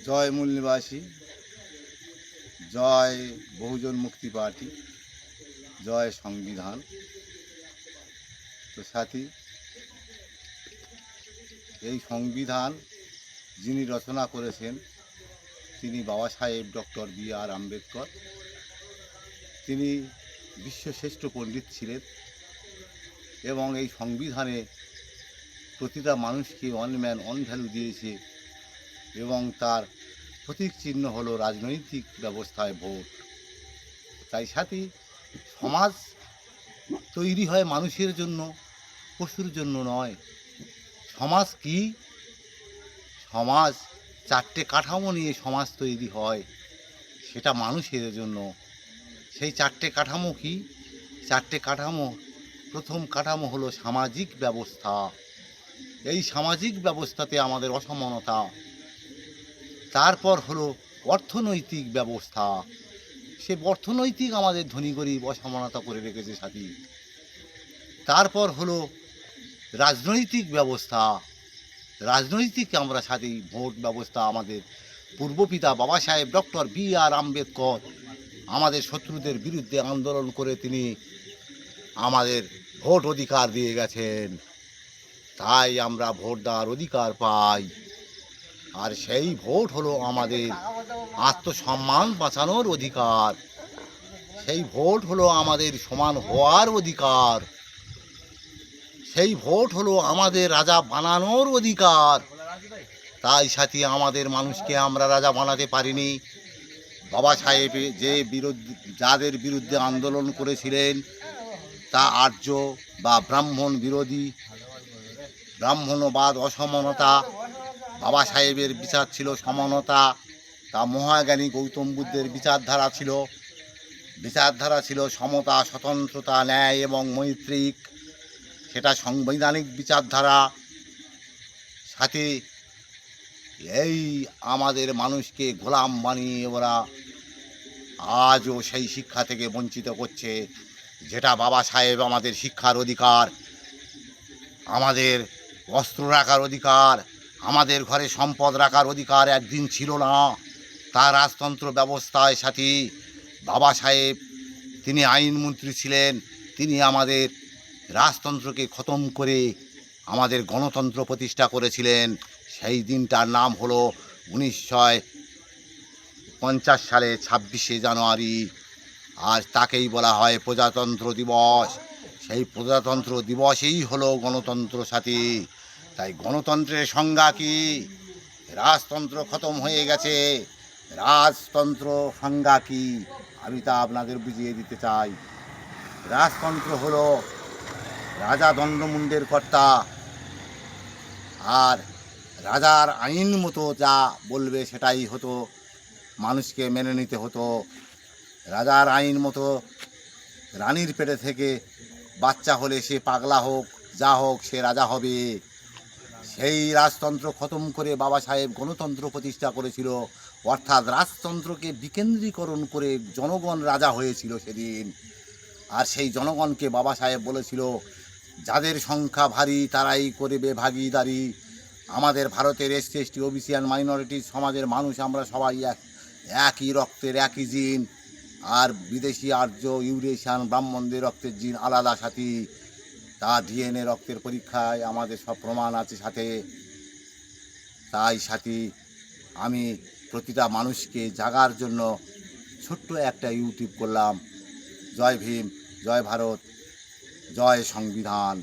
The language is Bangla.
জয় মূল নিবাসী, জয় বহুজন মুক্তি পার্টি, জয় সংবিধান। তো সাথী, এই সংবিধান যিনি রচনা করেছেন তিনি বাবা সাহেব ডক্টর বি.আর. আম্বেদকর। তিনি বিশ্বশ্রেষ্ঠ পণ্ডিত ছিলেন এবং এই সংবিধানে প্রতিটা মানুষকে ওয়ান ম্যান ওয়ান ভ্যালু দিয়েছে এবং তার প্রতীক চিহ্ন হলো রাজনৈতিক ব্যবস্থায় ভোট। তাই সাথী, সমাজ তৈরি হয় মানুষের জন্য, পশুর জন্য নয়। সমাজ কি? সমাজ চারটে কাঠামো নিয়ে সমাজ তৈরি হয়, সেটা মানুষের জন্য। সেই চারটে কাঠামো কি? চারটে কাঠামো, প্রথম কাঠামো হলো সামাজিক ব্যবস্থা। এই সামাজিক ব্যবস্থাতে আমাদের অসমানতা। তারপর হলো অর্থনৈতিক ব্যবস্থা। সে অর্থনৈতিক আমাদের ধনী গরিব অসমানতা করে রেখেছে সাথী। তারপর হলো রাজনৈতিক ব্যবস্থা। রাজনৈতিক আমরা সাথী ভোট ব্যবস্থা। আমাদের পূর্বপিতা বাবা সাহেব ডক্টর বি.আর. আম্বেদকর আমাদের শত্রুদের বিরুদ্ধে আন্দোলন করে তিনি আমাদের ভোট অধিকার দিয়ে গেছেন। তাই আমরা ভোট দেওয়ার অধিকার পাই। আর সেই ভোট হলো আমাদের আত্মসম্মান বাঁচানোর অধিকার। সেই ভোট হলো আমাদের সমান হওয়ার অধিকার। সেই ভোট হলো আমাদের রাজা বানানোর অধিকার। তাই সাথী, আমাদের মানুষকে আমরা রাজা বানাতে পারিনি। বাবা সাহেব যাদের বিরুদ্ধে আন্দোলন করেছিলেন তা আর্য বা ব্রাহ্মণ বিরোধী, ব্রাহ্মণবাদ, অসমানতা। বাবা সাহেবের বিচার ছিল সমানতা। তা মহাজ্ঞানী গৌতম বুদ্ধের বিচারধারা ছিল সমতা, স্বতন্ত্রতা, ন্যায় এবং মৈত্রিক। সেটা সাংবিধানিক বিচারধারা। সাথে এই আমাদের মানুষকে গোলাম বানিয়ে ওরা আজও সেই শিক্ষা থেকে বঞ্চিত করছে, যেটা বাবা সাহেব আমাদের শিক্ষার অধিকার, আমাদের অস্ত্র রাখার অধিকার, আমাদের ঘরে সম্পদ রাখার অধিকার একদিন ছিল না। তার রাজতন্ত্র ব্যবস্থায় সাথী বাবা সাহেব, তিনি আইনমন্ত্রী ছিলেন। তিনি আমাদের রাজতন্ত্রকে খতম করে আমাদের গণতন্ত্র প্রতিষ্ঠা করেছিলেন। সেই দিনটার নাম হলো 1950 সালে 26শে জানুয়ারি। আর তাকেই বলা হয় প্রজাতন্ত্র দিবস। সেই প্রজাতন্ত্র দিবসেই হলো গণতন্ত্র সাথী। তাই গণতন্ত্রের সংজ্ঞা কি? রাজতন্ত্র খতম হয়ে গেছে। রাজতন্ত্র সংজ্ঞা কি আমি তা আপনাদের বুঝিয়ে দিতে চাই। রাজতন্ত্র হলো রাজা দণ্ডমুণ্ডের কর্তা, আর রাজার আইন মতো যা বলবে সেটাই হতো, মানুষকে মেনে নিতে হতো। রাজার আইন মতো রানীর পেটে থেকে বাচ্চা হলে সে পাগলা হোক যা হোক সে রাজা হবে। সেই রাজতন্ত্র খতম করে বাবা সাহেব গণতন্ত্র প্রতিষ্ঠা করেছিল। অর্থাৎ রাজতন্ত্রকে বিকেন্দ্রীকরণ করে জনগণ রাজা হয়েছিল সেদিন। আর সেই জনগণকে বাবা সাহেব বলেছিল, যাদের সংখ্যা ভারী তারাই করবে ভাগিদারি। আমাদের ভারতের SC ST OBC and minority সমাজের মানুষ আমরা সবাই একই রক্তের, একই জিন। আর বিদেশি আর্য ইউরেশিয়ান ব্রাহ্মণদের রক্তের জিন আলাদা সাথী। তা ডিএনএ রক্তের পরীক্ষায় আমাদের সব প্রমাণ আছে সাথে। তাই সাথী, আমি প্রতিটা মানুষকে জাগার জন্য ছোট্ট একটা ইউটিউব করলাম। জয় ভীম, জয় ভারত, জয় সংবিধান।